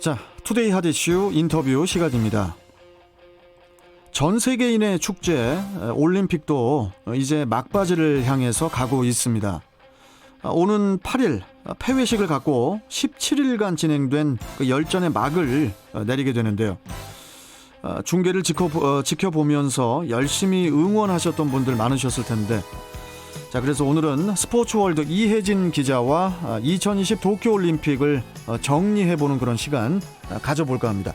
자, 투데이 핫 이슈 인터뷰 시간입니다. 전 세계인의 축제 올림픽도 이제 막바지를 향해서 가고 있습니다. 오는 8일 폐회식을 갖고 17일간 진행된 그 열전의 막을 내리게 되는데요. 중계를 지켜보면서 열심히 응원하셨던 분들 많으셨을 텐데, 자, 그래서 오늘은 스포츠월드 이혜진 기자와 2020 도쿄올림픽을 정리해보는 그런 시간 가져볼까 합니다.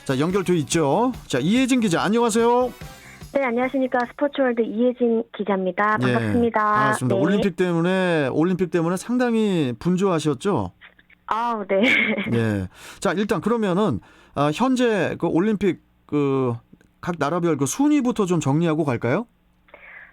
자, 연결돼 있죠. 자, 이혜진 기자, 안녕하세요. 네, 안녕하십니까. 스포츠월드 이혜진 기자입니다. 반갑습니다. 반갑습니다. 네. 올림픽 때문에 상당히 분주하셨죠? 아, 네. 네. 자, 일단 그러면은 현재 그 올림픽 각 나라별 그 순위부터 좀 정리하고 갈까요?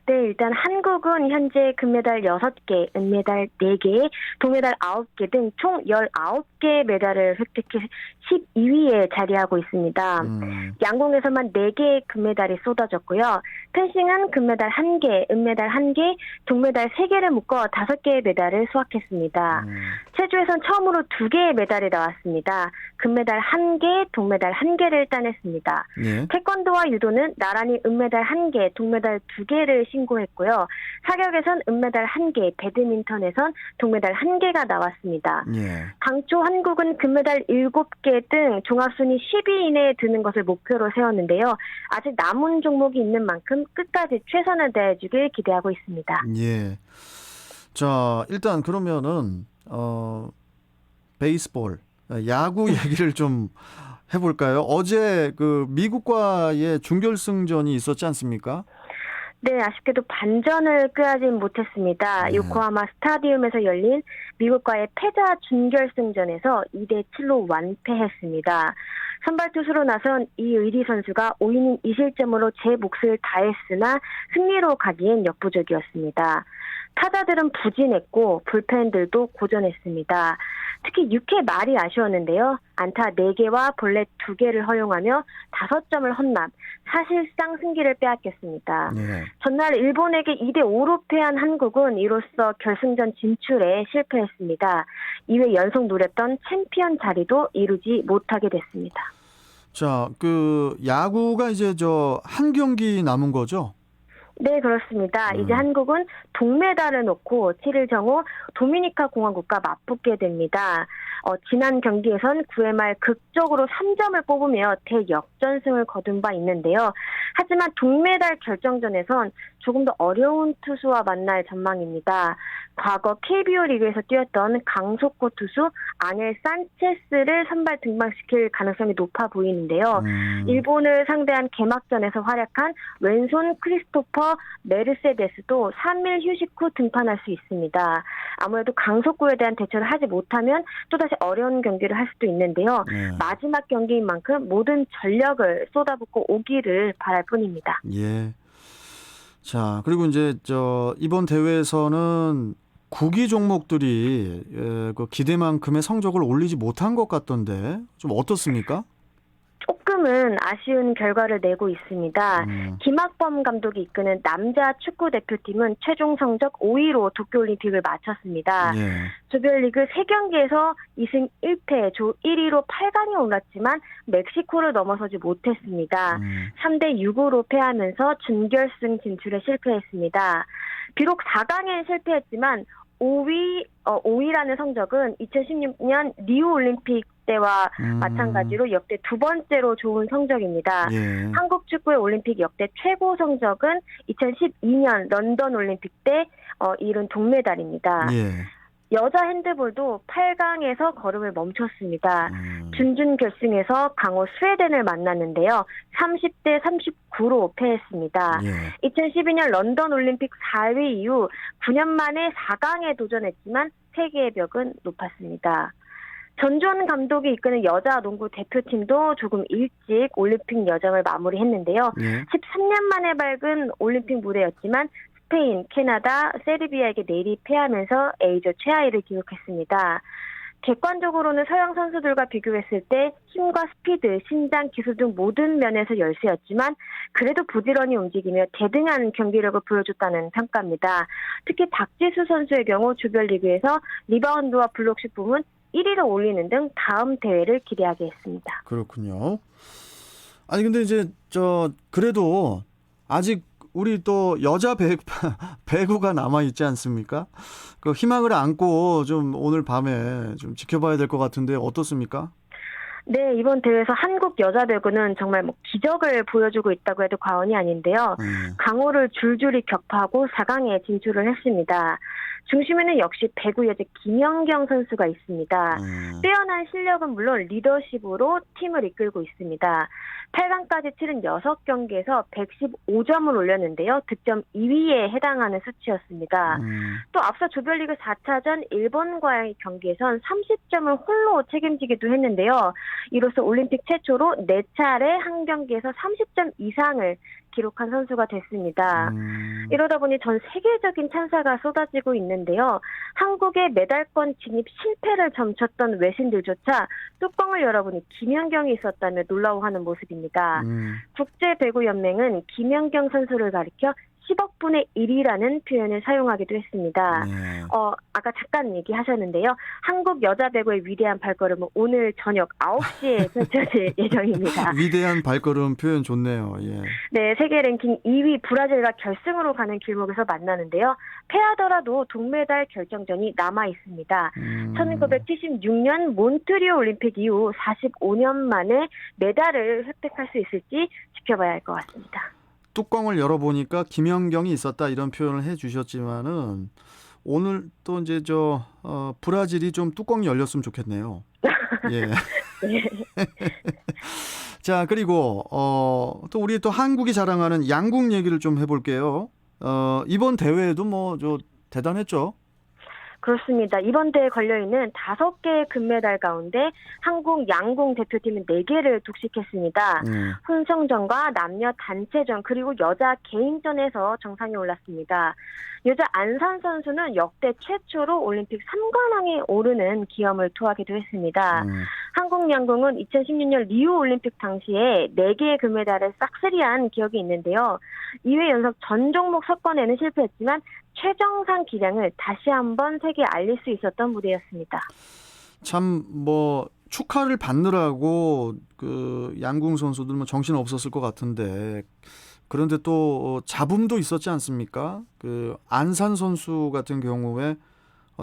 네, 일단 한국은 현재 금메달 6개, 은메달 4개, 동메달 9개 등 총 19개 메달을 획득해 12위에 자리하고 있습니다. 양궁에서만 4개의 금메달이 쏟아졌고요. 펜싱은 금메달 1개, 은메달 1개, 동메달 3개를 묶어 5개의 메달을 수확했습니다. 체조에선 처음으로 2개의 메달이 나왔습니다. 금메달 1개, 동메달 1개를 따냈습니다. 예. 태권도와 유도는 나란히 은메달 1개, 동메달 2개를 신고했고요. 사격에선 은메달 1개, 배드민턴에선 동메달 1개가 나왔습니다. 예. 당초 한국은 금메달 7개 등 종합순위 10위 이내에 드는 것을 목표로 세웠는데요. 아직 남은 종목이 있는 만큼 끝까지 최선을 다해주길 기대하고 있습니다. 예. 자, 일단 그러면은 베이스볼, 야구 얘기를 좀 해볼까요? 어제 그 미국과의 준결승전이 있었지 않습니까? 네, 아쉽게도 반전을 꾀하진 못했습니다. 요코하마 스타디움에서 열린 미국과의 패자 준결승전에서 2대7로 완패했습니다. 선발 투수로 나선 이의리 선수가 5이닝 2실점으로 제 몫을 다했으나 승리로 가기엔 역부족이었습니다. 타자들은 부진했고 불펜들도 고전했습니다. 특히 6회 말이 아쉬웠는데요. 안타 4개와 볼넷 2개를 허용하며 5점을 헌납, 사실상 승기를 빼앗겼습니다. 네. 전날 일본에게 2대5로 패한 한국은 이로써 결승전 진출에 실패했습니다. 2회 연속 노렸던 챔피언 자리도 이루지 못하게 됐습니다. 자, 그 야구가 이제 한 경기 남은 거죠? 네, 그렇습니다. 이제 한국은 동메달을 놓고 7일 정오 도미니카 공화국과 맞붙게 됩니다. 지난 경기에선 9회 말 극적으로 3점을 뽑으며 대역전승을 거둔 바 있는데요. 하지만 동메달 결정전에선 조금 더 어려운 투수와 만날 전망입니다. 과거 KBO 리그에서 뛰었던 강속구 투수 아넬 산체스를 선발 등방시킬 가능성이 높아 보이는데요. 일본을 상대한 개막전에서 활약한 왼손 크리스토퍼 메르세데스도 3일 휴식 후 등판할 수 있습니다. 아무래도 강속구에 대한 대처를 하지 못하면 또다시 어려운 경기를 할 수도 있는데요. 마지막 경기인 만큼 모든 전력을 쏟아붓고 오기를 바랄 뿐입니다. 예. 자, 그리고 이제 이번 대회에서는 구기 종목들이 그 기대만큼의 성적을 올리지 못한 것 같던데 좀 어떻습니까? 조금은 아쉬운 결과를 내고 있습니다. 김학범 감독이 이끄는 남자 축구 대표팀은 최종 성적 5위로 도쿄올림픽을 마쳤습니다. 예. 조별리그 3경기에서 2승 1패, 조 1위로 8강에 올랐지만 멕시코를 넘어서지 못했습니다. 3대6으로 패하면서 준결승 진출에 실패했습니다. 비록 4강에 실패했지만 5위라는 성적은 2016년 리우올림픽 때와 마찬가지로 역대 두 번째로 좋은 성적입니다. 예. 한국 축구의 올림픽 역대 최고 성적은 2012년 런던 올림픽 때 이룬 동메달입니다. 예. 여자 핸드볼도 8강에서 걸음을 멈췄습니다. 준준 결승에서 강호 스웨덴을 만났는데요. 30대 39로 패했습니다. 예. 2012년 런던 올림픽 4위 이후 9년 만에 4강에 도전했지만 세계의 벽은 높았습니다. 전주원 감독이 이끄는 여자 농구 대표팀도 조금 일찍 올림픽 여정을 마무리했는데요. 13년 만에 밝은 올림픽 무대였지만 스페인, 캐나다, 세르비아에게 내리 패하면서 A조 최하위를 기록했습니다. 객관적으로는 서양 선수들과 비교했을 때 힘과 스피드, 신장, 기술 등 모든 면에서 열세였지만 그래도 부지런히 움직이며 대등한 경기력을 보여줬다는 평가입니다. 특히 박지수 선수의 경우 조별리그에서 리바운드와 블록슛 부문 1위로 올리는 등 다음 대회를 기대하게 했습니다. 그렇군요. 아니 근데 이제 그래도 아직 우리 또 여자 배구가 남아 있지 않습니까? 그 희망을 안고 좀 오늘 밤에 좀 지켜봐야 될 것 같은데 어떻습니까? 네, 이번 대회에서 한국 여자 배구는 정말 기적을 보여주고 있다고 해도 과언이 아닌데요. 강호를 줄줄이 격파하고 4강에 진출을 했습니다. 중심에는 역시 배구 여제 김연경 선수가 있습니다. 뛰어난 실력은 물론 리더십으로 팀을 이끌고 있습니다. 8강까지 치른 6경기에서 115점을 올렸는데요. 득점 2위에 해당하는 수치였습니다. 또 앞서 조별리그 4차전 일본과의 경기에선 30점을 홀로 책임지기도 했는데요. 이로써 올림픽 최초로 4차례 한 경기에서 30점 이상을 기록한 선수가 됐습니다. 이러다 보니 전 세계적인 찬사가 쏟아지고 있는데요. 한국의 메달권 진입 실패를 점쳤던 외신들조차 뚜껑을 열어보니 김연경이 있었다며 놀라워하는 모습입니다. 국제배구연맹은 김연경 선수를 가리켜 10억분의 1이라는 표현을 사용하기도 했습니다. 네. 아까 잠깐 얘기하셨는데요. 한국 여자 배구의 위대한 발걸음은 오늘 저녁 9시에 펼쳐질 예정입니다. 위대한 발걸음 표현 좋네요. 예. 네, 세계 랭킹 2위 브라질과 결승으로 가는 길목에서 만나는데요. 패하더라도 동메달 결정전이 남아 있습니다. 1976년 몬트리올 올림픽 이후 45년 만에 메달을 획득할 수 있을지 지켜봐야 할 것 같습니다. 뚜껑을 열어보니까 김연경이 있었다 이런 표현을 해주셨지만은 오늘 또 이제 브라질이 좀 뚜껑이 열렸으면 좋겠네요. 예. 네. 자, 그리고 또 우리 또 한국이 자랑하는 양궁 얘기를 좀 해볼게요. 이번 대회에도 대단했죠. 그렇습니다. 이번 대회에 걸려있는 5개의 금메달 가운데 한국 양궁 대표팀은 4개를 독식했습니다. 혼성전과 남녀 단체전 그리고 여자 개인전에서 정상에 올랐습니다. 여자 안산 선수는 역대 최초로 올림픽 3관왕에 오르는 기염을 토하기도 했습니다. 한국 양궁은 2016년 리우 올림픽 당시에 4개의 금메달을 싹쓸이한 기억이 있는데요. 2회 연속 전 종목 석권에는 실패했지만 최정상 기량을 다시 한번 세계에 알릴 수 있었던 무대였습니다. 참 축하를 받느라고 그 양궁 선수들 정신 없었을 것 같은데 그런데 또 잡음도 있었지 않습니까? 그 안산 선수 같은 경우에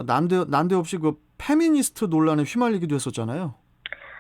난데없이 그 페미니스트 논란에 휘말리기도 했었잖아요.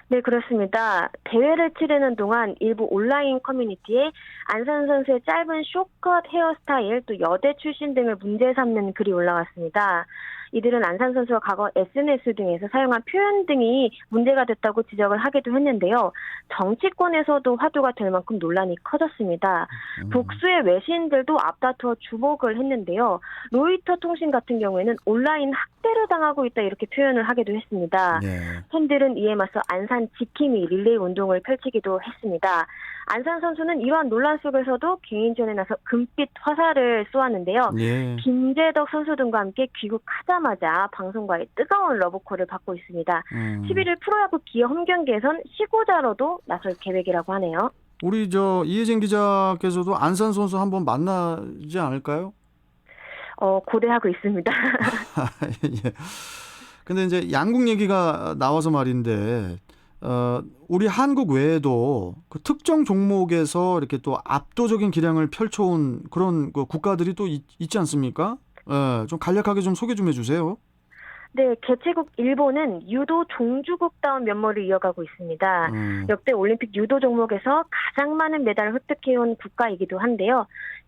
네, 그렇습니다. 대회를 치르는 동안 일부 온라인 커뮤니티에 안산 선수의 짧은 쇼컷 헤어스타일, 또 여대 출신 등을 문제 삼는 글이 올라왔습니다. 이들은 안산 선수가 과거 SNS 등에서 사용한 표현 등이 문제가 됐다고 지적을 하기도 했는데요. 정치권에서도 화두가 될 만큼 논란이 커졌습니다. 복수의 외신들도 앞다투어 주목을 했는데요. 로이터 통신 같은 경우에는 온라인 학대를 당하고 있다 이렇게 표현을 하기도 했습니다. 네. 팬들은 이에 맞서 안산 지킴이 릴레이 운동을 펼치기도 했습니다. 안산 선수는 이러한 논란 속에서도 개인전에 나서 금빛 화살을 쏘았는데요. 예. 김재덕 선수 등과 함께 귀국하자마자 방송과의 뜨거운 러브콜을 받고 있습니다. 11일 프로야구 기아 홈경기에선 시구자로도 나설 계획이라고 하네요. 우리 이혜진 기자께서도 안산 선수 한번 만나지 않을까요? 고대하고 있습니다. 예. 근데 이제 양궁 얘기가 나와서 말인데 우리 한국 외에도 그 특정 종목에서 이렇게 또 압도적인 기량을 펼쳐온 그런 그 국가들이 또 있지 않습니까? 예, 좀 간략하게 좀 소개 좀 해주세요. 네, 개최국 일본은 유도 종주국다운 면모를 이어가고 있습니다. 역대 올림픽 유도 종목에서 가장 많은 메달을 획득해온 국가이기도 한데요.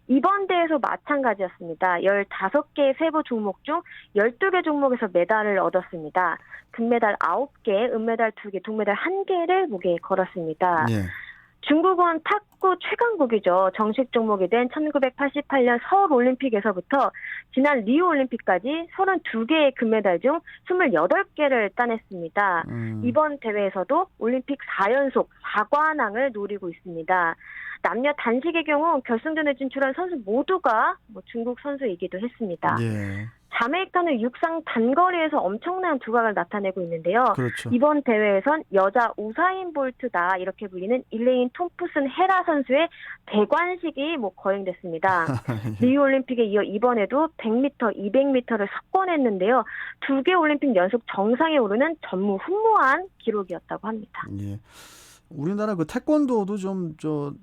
이번 대회에서 마찬가지였습니다. 15개의 세부 종목 중 12개 종목에서 메달을 얻었습니다. 금메달 9개, 은메달 2개, 동메달 1개를 목에 걸었습니다. 예. 중국은 탁구 최강국이죠. 정식 종목이 된 1988년 서울올림픽에서부터 지난 리우올림픽까지 32개의 금메달 중 28개를 따냈습니다. 이번 대회에서도 올림픽 4연속 4관왕을 노리고 있습니다. 남녀 단식의 경우 결승전에 진출한 선수 모두가 중국 선수이기도 했습니다. 예. 자메이카는 육상 단거리에서 엄청난 두각을 나타내고 있는데요. 그렇죠. 이번 대회에선 여자 우사인 볼트다 이렇게 불리는 일레인 톰프슨 헤라 선수의 대관식이 거행됐습니다. 리우올림픽에 이어 이번에도 100m, 200m를 석권했는데요. 2개 올림픽 연속 정상에 오르는 전무후무한 기록이었다고 합니다. 예. 우리나라 그 태권도도 좀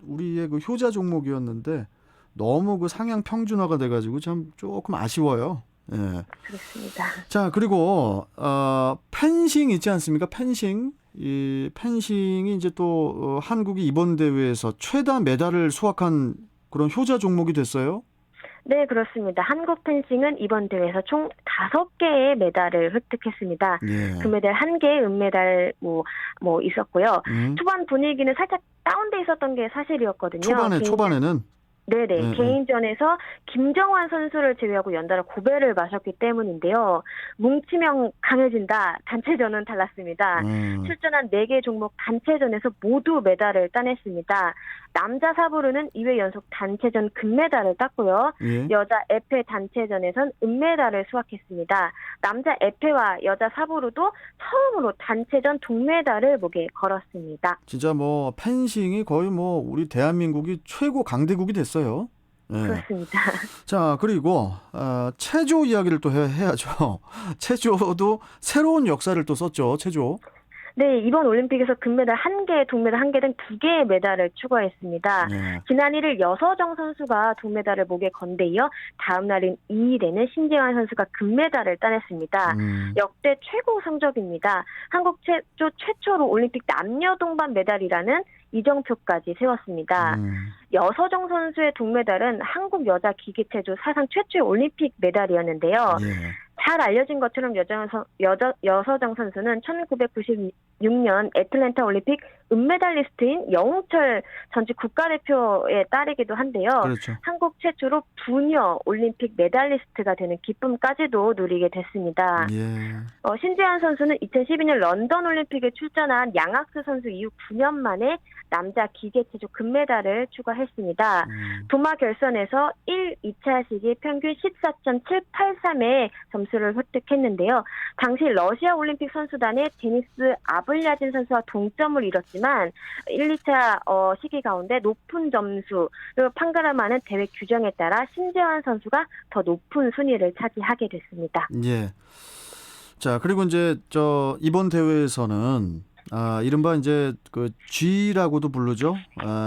우리의 그 효자 종목이었는데 너무 그 상향 평준화가 돼가지고 참 조금 아쉬워요. 예. 그렇습니다. 자, 그리고 펜싱 있지 않습니까? 펜싱. 이 펜싱이 이제 또 한국이 이번 대회에서 최다 메달을 수확한 그런 효자 종목이 됐어요. 네, 그렇습니다. 한국 펜싱은 이번 대회에서 총 5개의 메달을 획득했습니다. 예. 금메달 1개, 은메달 있었고요. 초반 분위기는 살짝 다운돼 있었던 게 사실이었거든요. 초반에는 네네. 개인전에서 김정환 선수를 제외하고 연달아 고배를 마셨기 때문인데요. 뭉치면 강해진다. 단체전은 달랐습니다. 출전한 4개 종목 단체전에서 모두 메달을 따냈습니다. 남자 사부르는 2회 연속 단체전 금메달을 땄고요. 예. 여자 에페 단체전에선 은메달을 수확했습니다. 남자 에페와 여자 사부르도 처음으로 단체전 동메달을 목에 걸었습니다. 진짜 펜싱이 거의 우리 대한민국이 최고 강대국이 됐어요. 예. 그렇습니다. 자, 그리고 체조 이야기를 또 해야죠. 체조도 새로운 역사를 또 썼죠. 체조. 네, 이번 올림픽에서 금메달 1개, 동메달 1개 등 2개의 메달을 추가했습니다. 네. 지난 1일 여서정 선수가 동메달을 목에 건 데 이어 다음 날인 2일에는 신재환 선수가 금메달을 따냈습니다. 역대 최고 성적입니다. 한국 체조 최초로 올림픽 남녀 동반 메달이라는 이정표까지 세웠습니다. 여서정 선수의 동메달은 한국 여자 기계체조 사상 최초의 올림픽 메달이었는데요. 예. 잘 알려진 것처럼 여서정 선수는 1996년 애틀랜타 올림픽 은메달리스트인 영웅철 전직 국가대표의 딸이기도 한데요. 그렇죠. 한국 최초로 부녀 올림픽 메달리스트가 되는 기쁨까지도 누리게 됐습니다. 예. 신재환 선수는 2012년 런던 올림픽에 출전한 양학수 선수 이후 9년 만에 남자 기계체조 금메달을 추가했습니다. 도마 결선에서 1, 2차 시기 평균 14.783의 점수를 획득했는데요. 당시 러시아 올림픽 선수단의 데니스 아블야진 선수와 동점을 이뤘지만 1, 2차 시기 가운데 높은 점수를 판가름하는 대회 규정에 따라 신재환 선수가 더 높은 순위를 차지하게 됐습니다. 예. 자, 그리고 이제 이번 대회에서는 이른바 이제 그 G라고도 부르죠.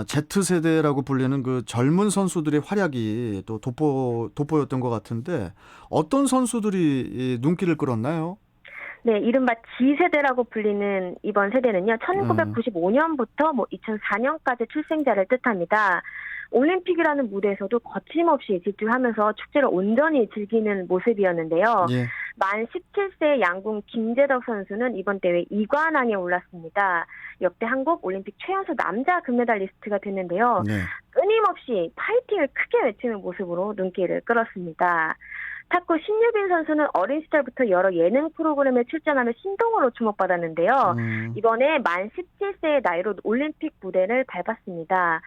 Z세대라고 불리는 그 젊은 선수들의 활약이 또 돋보였던 것 같은데 어떤 선수들이 눈길을 끌었나요? 네, 이른바 G세대라고 불리는 이번 세대는요. 1995년부터 2004년까지 출생자를 뜻합니다. 올림픽이라는 무대에서도 거침없이 질주하면서 축제를 온전히 즐기는 모습이었는데요. 예. 만 17세의 양궁 김재덕 선수는 이번 대회 2관왕에 올랐습니다. 역대 한국 올림픽 최연소 남자 금메달리스트가 됐는데요. 네. 끊임없이 파이팅을 크게 외치는 모습으로 눈길을 끌었습니다. 탁구 신유빈 선수는 어린 시절부터 여러 예능 프로그램에 출전하며 신동으로 주목받았는데요. 이번에 만 17세의 나이로 올림픽 무대를 밟았습니다.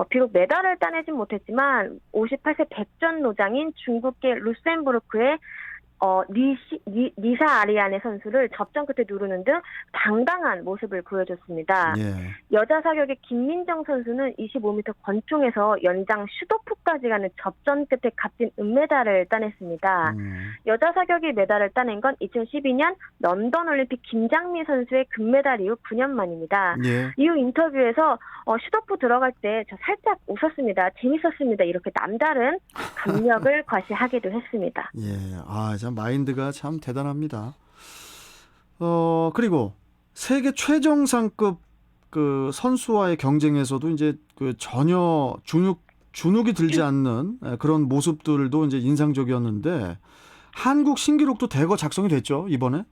비록 메달을 따내진 못했지만 58세 백전노장인 중국계 루셈부르크의 니사 아리안의 선수를 접전 끝에 누르는 등 당당한 모습을 보여줬습니다. 예. 여자 사격의 김민정 선수는 25m 권총에서 연장 슈도프까지 가는 접전 끝에 값진 은메달을 따냈습니다. 여자 사격이 메달을 따낸 건 2012년 런던 올림픽 김장미 선수의 금메달 이후 9년 만입니다. 예. 이후 인터뷰에서 슈도프 들어갈 때 저 살짝 웃었습니다. 재밌었습니다. 이렇게 남다른 감력을 과시하기도 했습니다. 예. 참 마인드가 참 대단합니다. 그리고 세계 최정상급 그 선수와의 경쟁에서도 이제 그 전혀 주눅이 들지 않는 그런 모습들도 이제 인상적이었는데 한국 신기록도 대거 작성이 됐죠, 이번에?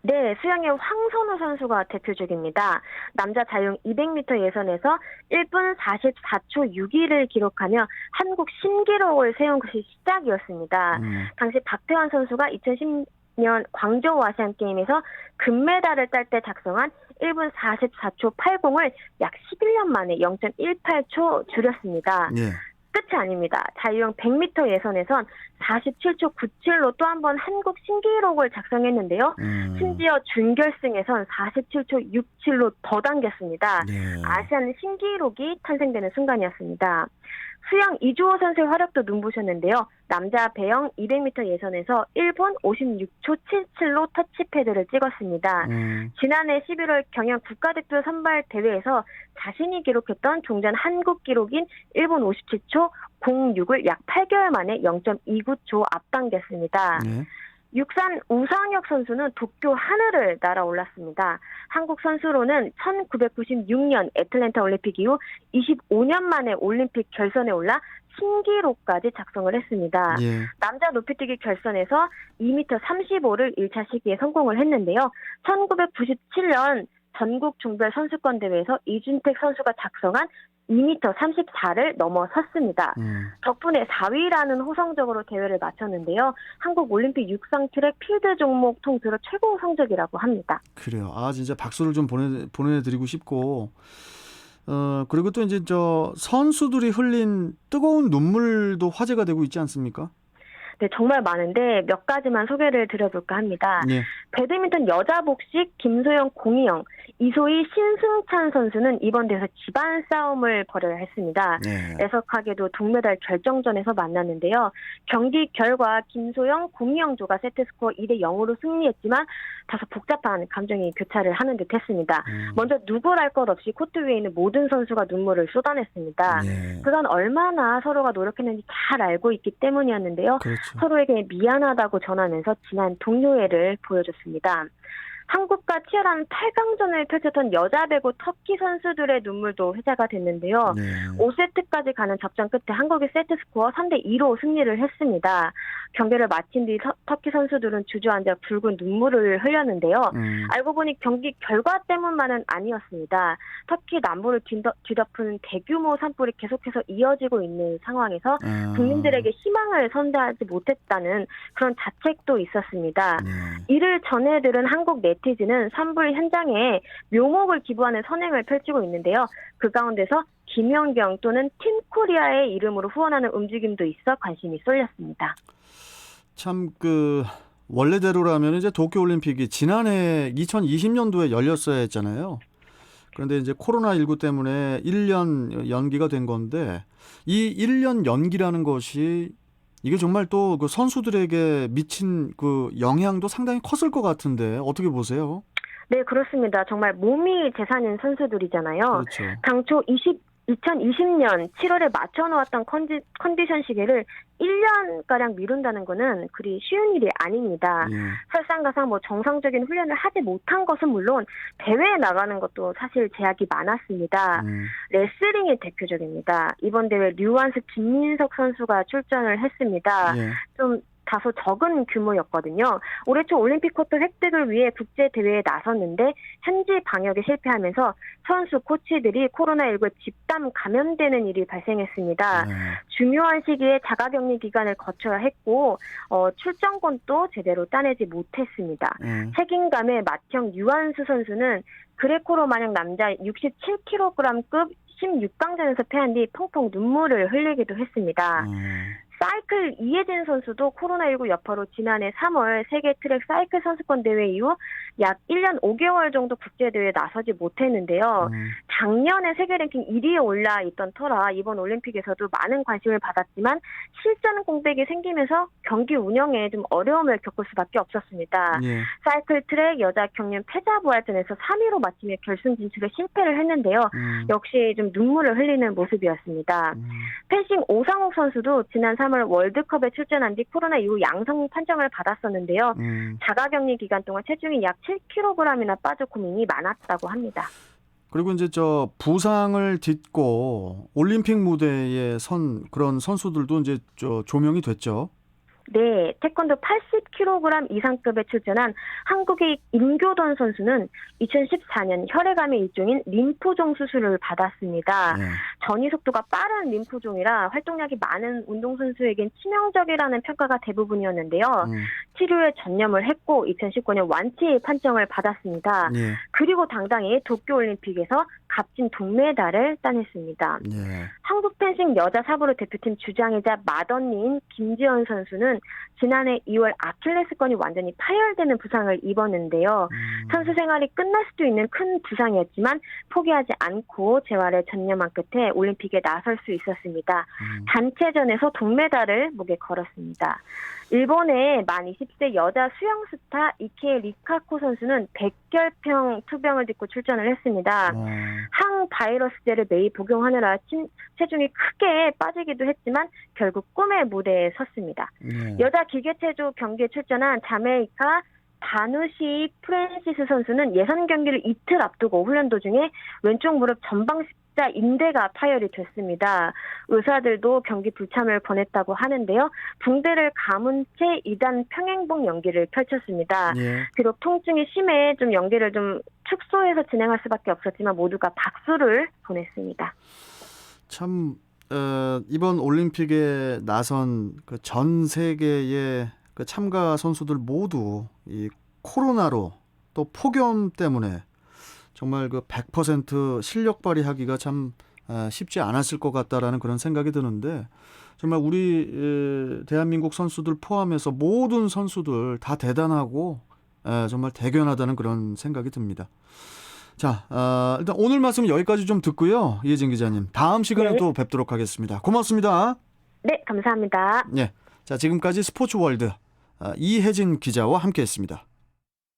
네, 수영의 황선우 선수가 대표적입니다. 남자 자유형 200m 예선에서 1분 44초 6위를 기록하며 한국 신기록을 세운 것이 시작이었습니다. 당시 박태환 선수가 2010년 광저우 아시안게임에서 금메달을 딸 때 작성한 1분 44초 80을 약 11년 만에 0.18초 줄였습니다. 예. 끝이 아닙니다. 자유형 100m 예선에선 47초 97로 또 한 번 한국 신기록을 작성했는데요. 심지어 준결승에선 47초 67로 더 당겼습니다. 네. 아시안 신기록이 탄생되는 순간이었습니다. 수영 이주호 선수의 활약도 눈부셨는데요. 남자 배영 200m 예선에서 1분 56초 77로 터치패드를 찍었습니다. 지난해 11월 경영 국가대표 선발 대회에서 자신이 기록했던 종전 한국 기록인 1분 57초 06을 약 8개월 만에 0.29초 앞당겼습니다. 네. 육산 우상혁 선수는 도쿄 하늘을 날아올랐습니다. 한국 선수로는 1996년 애틀랜타 올림픽 이후 25년 만에 올림픽 결선에 올라 신기록까지 작성을 했습니다. 예. 남자 높이뛰기 결선에서 2m 35를 1차 시기에 성공을 했는데요. 1997년 전국 종별 선수권 대회에서 이준택 선수가 작성한 2m 34를 넘어섰습니다. 덕분에 4위라는 호성적으로 대회를 마쳤는데요. 한국 올림픽 육상 트랙 필드 종목 통틀어 최고 성적이라고 합니다. 그래요. 아, 진짜 박수를 좀 보내드리고 싶고, 그리고 또 이제 저 선수들이 흘린 뜨거운 눈물도 화제가 되고 있지 않습니까? 네, 정말 많은데 몇 가지만 소개를 드려볼까 합니다. 예. 배드민턴 여자 복식 김소영, 공희영, 이소희, 신승찬 선수는 이번 대회에서 집안 싸움을 벌여야 했습니다. 네. 애석하게도 동메달 결정전에서 만났는데요. 경기 결과 김소영, 공희영 조가 세트스코어 2대 0으로 승리했지만 다소 복잡한 감정이 교차를 하는 듯 했습니다. 먼저 누굴 알 것 없이 코트 위에 있는 모든 선수가 눈물을 쏟아냈습니다. 네. 그건 얼마나 서로가 노력했는지 잘 알고 있기 때문이었는데요. 그렇죠. 서로에게 미안하다고 전하면서 진한 동료애를 보여줬습니다. 한국과 치열한 8강전을 펼쳤던 여자 배구 터키 선수들의 눈물도 회자가 됐는데요. 네. 5세트까지 가는 접전 끝에 한국이 세트스코어 3대 2로 승리를 했습니다. 경기를 마친 뒤 터키 선수들은 주저앉아 붉은 눈물을 흘렸는데요. 알고 보니 경기 결과 때문만은 아니었습니다. 터키 남부를 뒤덮은 대규모 산불이 계속해서 이어지고 있는 상황에서 국민들에게 희망을 선사하지 못했다는 그런 자책도 있었습니다. 네. 이를 전해들은 한국 네티즌은 산불 현장에 묘목을 기부하는 선행을 펼치고 있는데요. 그 가운데서 김연경 또는 팀코리아의 이름으로 후원하는 움직임도 있어 관심이 쏠렸습니다. 참 원래대로라면 이제 도쿄올림픽이 지난해 2020년도에 열렸어야 했잖아요. 그런데 이제 코로나19 때문에 1년 연기가 된 건데 이 1년 연기라는 것이 이게 정말 또 그 선수들에게 미친 그 영향도 상당히 컸을 것 같은데 어떻게 보세요? 네, 그렇습니다. 정말 몸이 재산인 선수들이잖아요. 그렇죠. 당초 2020년 7월에 맞춰놓았던 컨디션 시기를 1년가량 미룬다는 것은 그리 쉬운 일이 아닙니다. 예. 설상가상 정상적인 훈련을 하지 못한 것은 물론 대회에 나가는 것도 사실 제약이 많았습니다. 레슬링이 대표적입니다. 이번 대회 류완스 김민석 선수가 출전을 했습니다. 예. 좀 다소 적은 규모였거든요. 올해 초 올림픽 쿼터 획득을 위해 국제대회에 나섰는데 현지 방역에 실패하면서 선수, 코치들이 코로나19에 집단 감염되는 일이 발생했습니다. 중요한 시기에 자가격리 기간을 거쳐야 했고 출전권도 제대로 따내지 못했습니다. 책임감의 맏형 유한수 선수는 그레코로마냥 남자 67kg급 16강전에서 패한 뒤 펑펑 눈물을 흘리기도 했습니다. 사이클 이혜진 선수도 코로나19 여파로 지난해 3월 세계 트랙 사이클 선수권 대회 이후 약 1년 5개월 정도 국제대회에 나서지 못했는데요. 작년에 세계 랭킹 1위에 올라 있던 터라 이번 올림픽에서도 많은 관심을 받았지만 실전 공백이 생기면서 경기 운영에 좀 어려움을 겪을 수밖에 없었습니다. 예. 사이클 트랙 여자 경륜 패자부활전에서 3위로 마치며 결승 진출에 실패를 했는데요. 역시 좀 눈물을 흘리는 모습이었습니다. 펜싱 오상욱 선수도 지난 3월 월드컵에 출전한 뒤 코로나 이후 양성 판정을 받았었는데요. 자가격리 기간 동안 체중이 약 7kg이나 빠져 고민이 많았다고 합니다. 그리고 이제 부상을 딛고 올림픽 무대에 선 그런 선수들도 이제 조명이 됐죠. 네, 태권도 80kg 이상급에 출전한 한국의 임교돈 선수는 2014년 혈액암의 일종인 림프종 수술을 받았습니다. 네. 전이 속도가 빠른 림프종이라 활동량이 많은 운동선수에겐 치명적이라는 평가가 대부분이었는데요. 치료에 전념을 했고 2019년 완치 판정을 받았습니다. 예. 그리고 당당히 도쿄올림픽에서 값진 동메달을 따냈습니다. 예. 한국 펜싱 여자 사부로 대표팀 주장이자 맏언니인 김지연 선수는 지난해 2월 아킬레스건이 완전히 파열되는 부상을 입었는데요. 선수 생활이 끝날 수도 있는 큰 부상이었지만 포기하지 않고 재활에 전념한 끝에 올림픽에 나설 수 있었습니다. 단체전에서 동메달을 목에 걸었습니다. 일본의 만 20세 여자 수영 스타 이케 리카코 선수는 백혈병 투병을 딛고 출전을 했습니다. 항바이러스제를 매일 복용하느라 체중이 크게 빠지기도 했지만 결국 꿈의 무대에 섰습니다. 여자 기계체조 경기에 출전한 자메이카 바누시 프랜시스 선수는 예선 경기를 이틀 앞두고 훈련 도중에 왼쪽 무릎 전방십자 인대가 파열이 됐습니다. 의사들도 경기 불참을 권했다고 하는데요. 붕대를 감은 채 2단 평행봉 연기를 펼쳤습니다. 예. 비록 통증이 심해 좀 연기를 좀 축소해서 진행할 수밖에 없었지만 모두가 박수를 보냈습니다. 참 이번 올림픽에 나선 그 전 세계의 그 참가 선수들 모두 이 코로나로 또 폭염 때문에 정말 그 100% 실력 발휘하기가 참 쉽지 않았을 것 같다라는 그런 생각이 드는데 정말 우리 대한민국 선수들 포함해서 모든 선수들 다 대단하고 정말 대견하다는 그런 생각이 듭니다. 자, 일단 오늘 말씀 여기까지 좀 듣고요. 이혜진 기자님. 다음 시간에 네. 또 뵙도록 하겠습니다. 고맙습니다. 네, 감사합니다. 네. 자, 지금까지 스포츠월드 이혜진 기자와 함께했습니다.